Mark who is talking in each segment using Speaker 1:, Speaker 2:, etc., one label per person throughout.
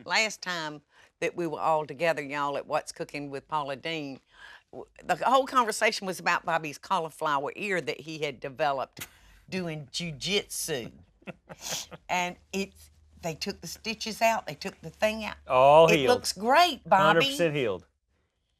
Speaker 1: last time that we were all together, y'all, at What's Cooking with Paula Deen, the whole conversation was about Bobby's cauliflower ear that he had developed doing jujitsu. And they took the stitches out, they took the thing out.
Speaker 2: All
Speaker 1: It
Speaker 2: healed.
Speaker 1: looks great, Bobby.
Speaker 2: 100% healed.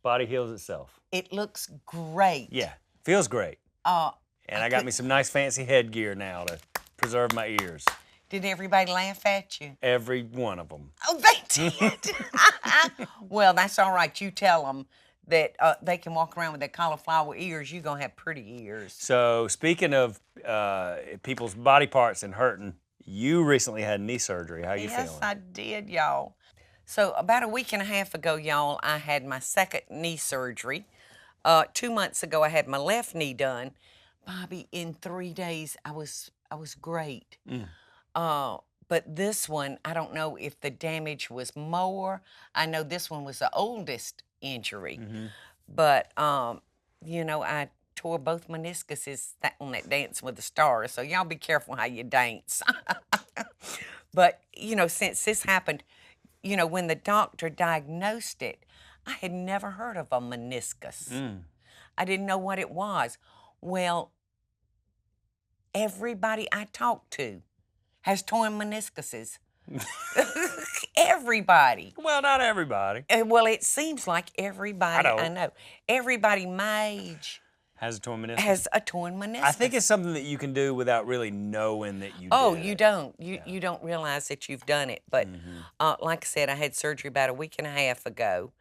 Speaker 2: Body heals itself.
Speaker 1: It looks great.
Speaker 2: Yeah, feels great. And I got me some nice fancy headgear now to preserve my ears.
Speaker 1: Did everybody laugh at you?
Speaker 2: Every one of them.
Speaker 1: Oh, they did. Well, that's all right. You tell them that they can walk around with their cauliflower ears. You're going to have pretty ears.
Speaker 2: So speaking of people's body parts and hurting, you recently had knee surgery. How you feeling?
Speaker 1: Yes, I did, y'all. So about a week and a half ago, y'all, I had my second knee surgery. 2 months ago, I had my left knee done. Bobby, in 3 days, I was great. But this one, I don't know if the damage was more. I know this one was the oldest injury. But, you know, I tore both meniscuses on that Dance with the Stars. So y'all be careful how you dance. But, you know, since this happened, you know, when the doctor diagnosed it, I had never heard of a meniscus. I didn't know what it was. Well, everybody I talked to has torn meniscuses. Everybody.
Speaker 2: Well, not everybody.
Speaker 1: Well, it seems like everybody I know. Everybody my age
Speaker 2: Has a torn meniscus?
Speaker 1: has a torn meniscus.
Speaker 2: I think it's something that you can do without really knowing that you
Speaker 1: Oh,
Speaker 2: did
Speaker 1: you
Speaker 2: it.
Speaker 1: don't. You don't realize that you've done it. But like I said, I had surgery about a week and a half ago,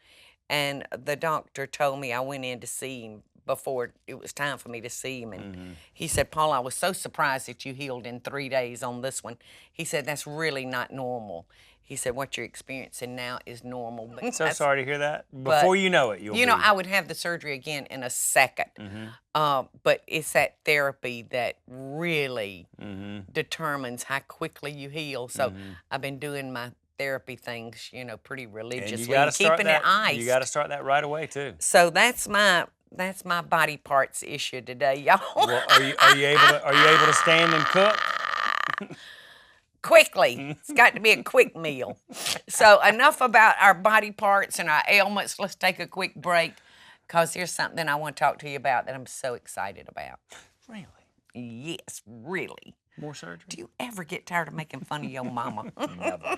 Speaker 1: and the doctor told me, I went in to see him before it was time for me to see him, and he said, Paul, I was so surprised that you healed in 3 days on this one. He said, that's really not normal. He said, what you're experiencing now is normal. But
Speaker 2: I'm so sorry to hear that.
Speaker 1: but,
Speaker 2: Before you know it, you'll
Speaker 1: You know,
Speaker 2: be.
Speaker 1: I would have the surgery again in a second. But it's that therapy that really determines how quickly you heal. So I've been doing my therapy things, you know, pretty religiously.
Speaker 2: And you gotta start
Speaker 1: keeping
Speaker 2: that,
Speaker 1: it iced.
Speaker 2: You got to start that right away, too.
Speaker 1: So that's my body parts issue today, y'all.
Speaker 2: Well, are you able to stand and cook?
Speaker 1: Quickly. It's got to be a quick meal. So enough about our body parts and our ailments. Let's take a quick break, because here's something I want to talk to you about that I'm so excited about.
Speaker 2: Really?
Speaker 1: Yes, really.
Speaker 2: More surgery?
Speaker 1: Do you ever get tired of making fun of your mama?
Speaker 2: Never.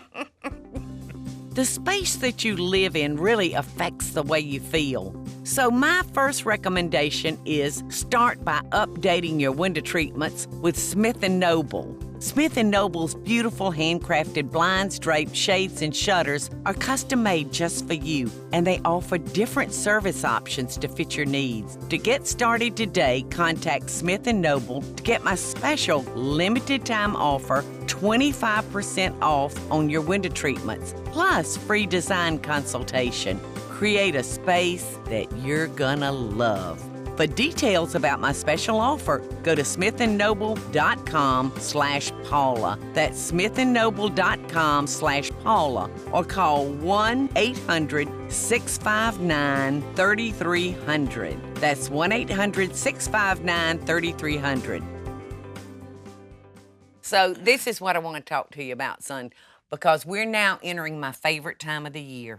Speaker 1: The space that you live in really affects the way you feel. So my first recommendation is start by updating your window treatments with Smith & Noble. Smith & Noble's beautiful handcrafted blinds, drapes, shades, and shutters are custom made just for you, and they offer different service options to fit your needs. To get started today, contact Smith & Noble to get my special limited time offer, 25% off on your window treatments, plus free design consultation. Create a space that you're gonna love. For details about my special offer, go to smithandnoble.com/Paula. That's smithandnoble.com/Paula, or call 1-800-659-3300. That's 1-800-659-3300. So this is what I want to talk to you about, son, because we're now entering my favorite time of the year.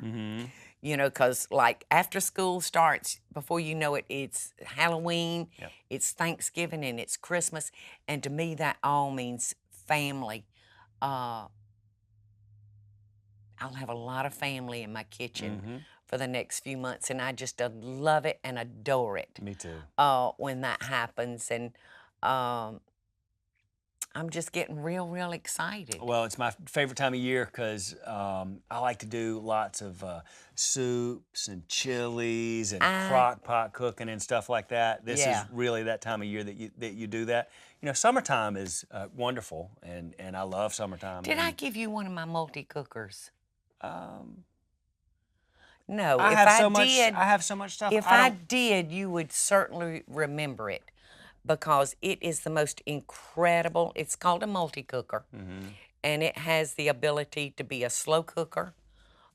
Speaker 1: You know, because like after school starts, before you know it, it's Halloween, it's Thanksgiving, and it's Christmas. And to me, that all means family. I'll have a lot of family in my kitchen for the next few months, and I just love it and adore it.
Speaker 2: Me too.
Speaker 1: When that happens, and I'm just getting real excited.
Speaker 2: Well, it's my favorite time of year because I like to do lots of soups and chilies and crock pot cooking and stuff like that. This is really that time of year that you do that. You know, summertime is wonderful, and I love summertime.
Speaker 1: Did I give you one of my multi-cookers? No.
Speaker 2: I have so much stuff.
Speaker 1: If I did, you would certainly remember it, because it is the most incredible. It's called a multi-cooker, and it has the ability to be a slow cooker,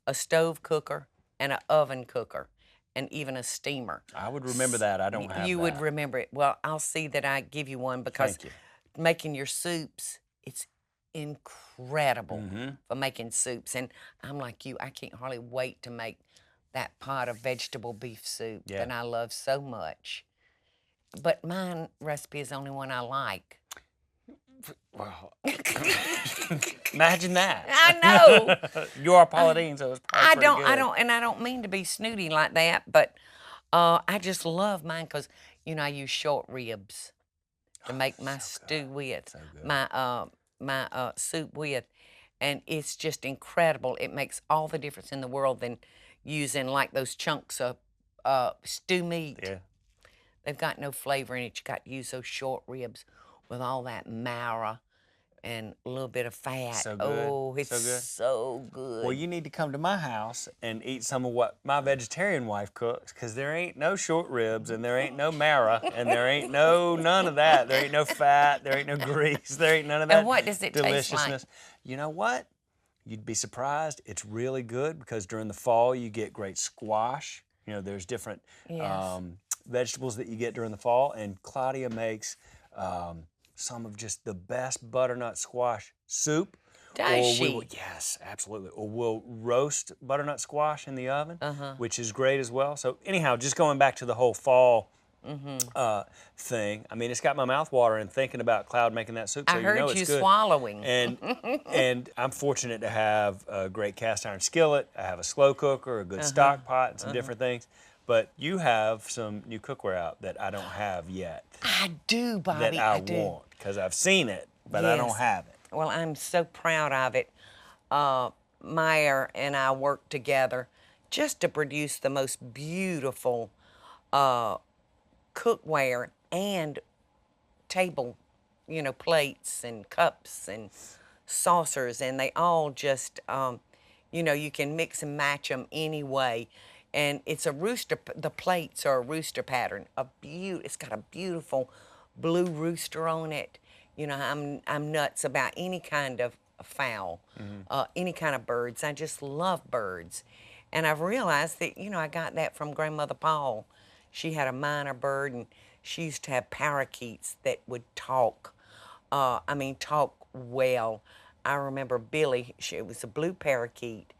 Speaker 1: a stove cooker, and an oven cooker, and even a steamer.
Speaker 2: I would remember that. I don't have that.
Speaker 1: You would remember it. Well, I'll see that I give you one, because making your soups, it's incredible for making soups. And I'm like you, I can't hardly wait to make that pot of vegetable beef soup that I love so much. But my recipe is the only one I like.
Speaker 2: Wow. Imagine that.
Speaker 1: I know.
Speaker 2: You are Paula Deen, so it's probably pretty good.
Speaker 1: I don't mean to be snooty like that, but I just love mine because, you know, I use short ribs to make my stew with, my soup with, and it's just incredible. It makes all the difference in the world than using like those chunks of stew meat.
Speaker 2: Yeah.
Speaker 1: They've got no flavor in it. You got to use those short ribs with all that marrow and a little bit of fat.
Speaker 2: So good.
Speaker 1: Oh, it's so good.
Speaker 2: Well, you need to come to my house and eat some of what my vegetarian wife cooks, because there ain't no short ribs, and there ain't no marrow, and there ain't none of that. There ain't no fat, there ain't no grease, there ain't none of that.
Speaker 1: And what does it taste like?
Speaker 2: You know what? You'd be surprised. It's really good, because during the fall you get great squash. You know, there's different vegetables that you get during the fall, and Claudia makes some of just the best butternut squash soup.
Speaker 1: Does she?
Speaker 2: Yes, absolutely. Or we'll roast butternut squash in the oven, which is great as well. So anyhow, just going back to the whole fall thing, I mean, it's got my mouth watering thinking about Cloud making that soup. So
Speaker 1: I heard
Speaker 2: you know it's good.
Speaker 1: swallowing.
Speaker 2: And I'm fortunate to have a great cast iron skillet. I have a slow cooker, a good stock pot, and some different things. But you have some new cookware out that I don't have yet.
Speaker 1: I do, Bobby.
Speaker 2: That I want, because I've seen it, but I don't have it.
Speaker 1: Well, I'm so proud of it. Meyer and I worked together just to produce the most beautiful cookware and table, you know, plates and cups and saucers, and they all just, you know, you can mix and match them any way. And it's a rooster, the plates are a rooster pattern. It's got a beautiful blue rooster on it. You know, I'm nuts about any kind of fowl, any kind of birds. I just love birds. And I've realized that, you know, I got that from Grandmother Paul. She had a minor bird, and she used to have parakeets that would talk. I mean, talk well. I remember Billy, it was a blue parakeet,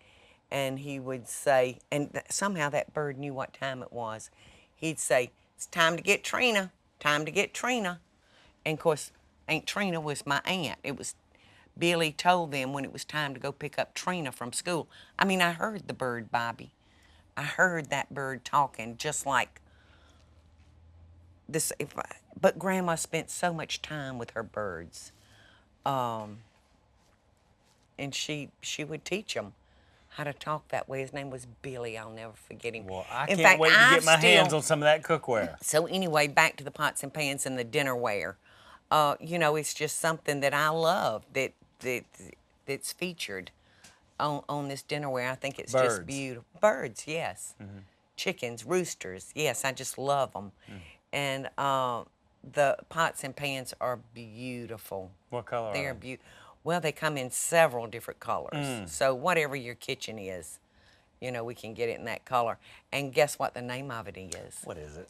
Speaker 1: and he would say, and somehow that bird knew what time it was. He'd say, "It's time to get Trina, time to get Trina." And of course, Aunt Trina was my aunt. It was, Billy told them when it was time to go pick up Trina from school. I mean, I heard the bird, Bobby. I heard that bird talking just like this. But Grandma spent so much time with her birds. And she would teach them how to talk that way. His name was Billy. I'll never forget him.
Speaker 2: Well, I can't wait to get my hands on some of that cookware.
Speaker 1: So anyway, back to the pots and pans and the dinnerware. You know, it's just something that I love that's featured on this dinnerware. I think it's just beautiful. Birds, yes. Chickens, roosters, yes. I just love them. And the pots and pans are beautiful.
Speaker 2: What color
Speaker 1: They're
Speaker 2: are they?
Speaker 1: beautiful. Well, they come in several different colors. So whatever your kitchen is, you know, we can get it in that color. And guess what the name of it is?
Speaker 2: What is it?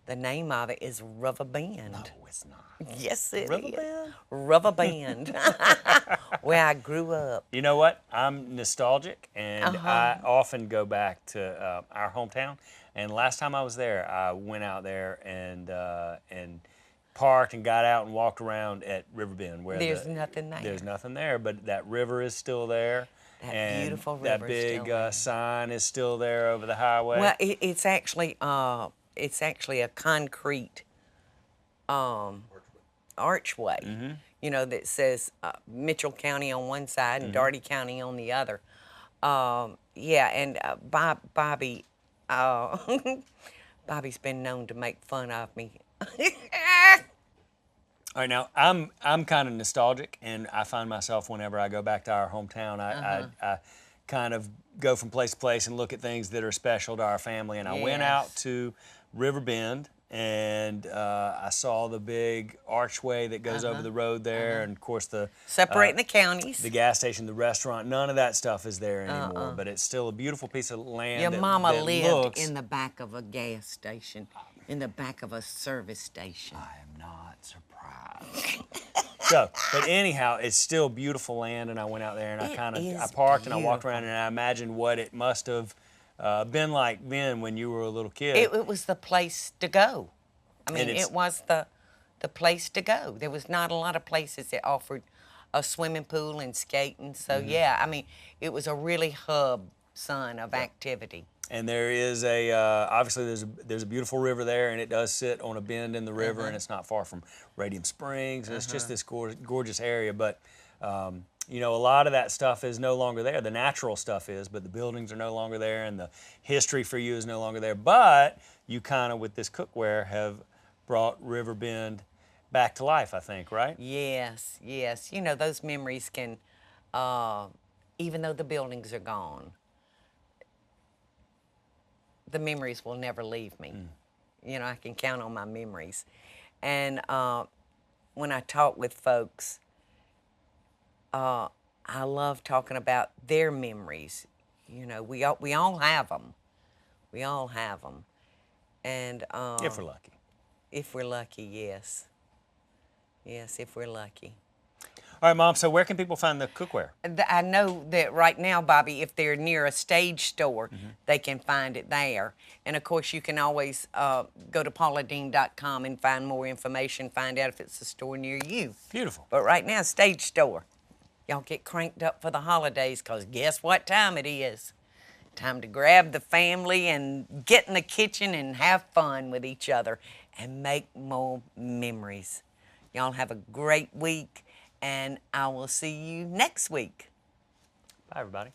Speaker 1: The name of it is Riverbend.
Speaker 2: No, it's not.
Speaker 1: Yes, it is.
Speaker 2: Riverbend?
Speaker 1: Riverbend. Where I grew up.
Speaker 2: You know what? I'm nostalgic, and I often go back to our hometown. And last time I was there, I went out there and parked and got out and walked around at Riverbend. Where
Speaker 1: there's nothing there.
Speaker 2: There's nothing there, but that river is still there.
Speaker 1: That beautiful river is still there.
Speaker 2: That big sign is still there over the highway.
Speaker 1: Well, it's actually a concrete archway, you know, that says Mitchell County on one side and Dougherty County on the other. Yeah, and Bobby, Bobby's been known to make fun of me.
Speaker 2: All right, now I'm kind of nostalgic, and I find myself whenever I go back to our hometown, I kind of go from place to place and look at things that are special to our family. And I went out to Riverbend, and I saw the big archway that goes over the road there, and of course the
Speaker 1: separating the counties,
Speaker 2: the gas station, the restaurant. None of that stuff is there anymore, but it's still a beautiful piece of land.
Speaker 1: Your mama lived
Speaker 2: looks
Speaker 1: in the back of a gas station, in the back of a service station.
Speaker 2: I am not surprised. So, but anyhow, it's still beautiful land, and I went out there and I parked and I walked around and I imagined what it must have been like then when you were a little kid.
Speaker 1: It was the place to go. I mean, it was the place to go. There was not a lot of places that offered a swimming pool and skating. So yeah, I mean, it was a really hub, son, of activity.
Speaker 2: And there is a obviously there's a beautiful river there, and it does sit on a bend in the river, and it's not far from Radium Springs. And it's just this gorgeous area. But you know, a lot of that stuff is no longer there. The natural stuff is, but the buildings are no longer there, and the history for you is no longer there. But you kind of, with this cookware, have brought Riverbend back to life, I think, right?
Speaker 1: Yes, yes. You know, those memories can, even though the buildings are gone, the memories will never leave me. You know, I can count on my memories. And when I talk with folks, I love talking about their memories. You know, we all have them. We all have them. And
Speaker 2: if we're lucky.
Speaker 1: If we're lucky, yes. Yes, if we're lucky.
Speaker 2: All right, Mom, so where can people find the cookware?
Speaker 1: I know that right now, Bobby, if they're near a stage store, they can find it there. And, of course, you can always go to pauladeen.com and find more information, find out if it's a store near you.
Speaker 2: Beautiful.
Speaker 1: But right now, stage store. Y'all get cranked up for the holidays, because guess what time it is? Time to grab the family and get in the kitchen and have fun with each other and make more memories. Y'all have a great week, and I will see you next week.
Speaker 2: Bye, everybody.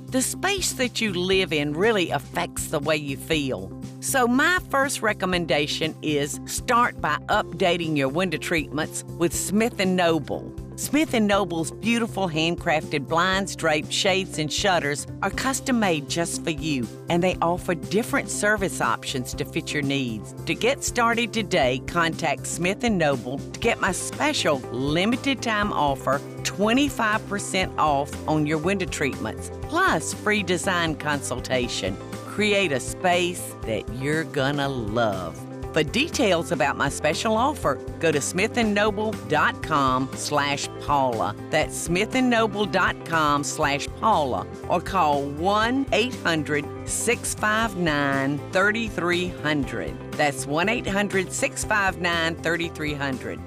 Speaker 1: The space that you live in really affects the way you feel. So my first recommendation is start by updating your window treatments with Smith & Noble. Smith & Noble's beautiful handcrafted blinds, drapes, shades, and shutters are custom made just for you, and they offer different service options to fit your needs. To get started today, contact Smith & Noble to get my special limited time offer, 25% off on your window treatments, plus free design consultation. Create a space that you're gonna love. For details about my special offer, go to smithandnoble.com/Paula. That's smithandnoble.com/Paula, or call 1-800-659-3300. That's 1-800-659-3300.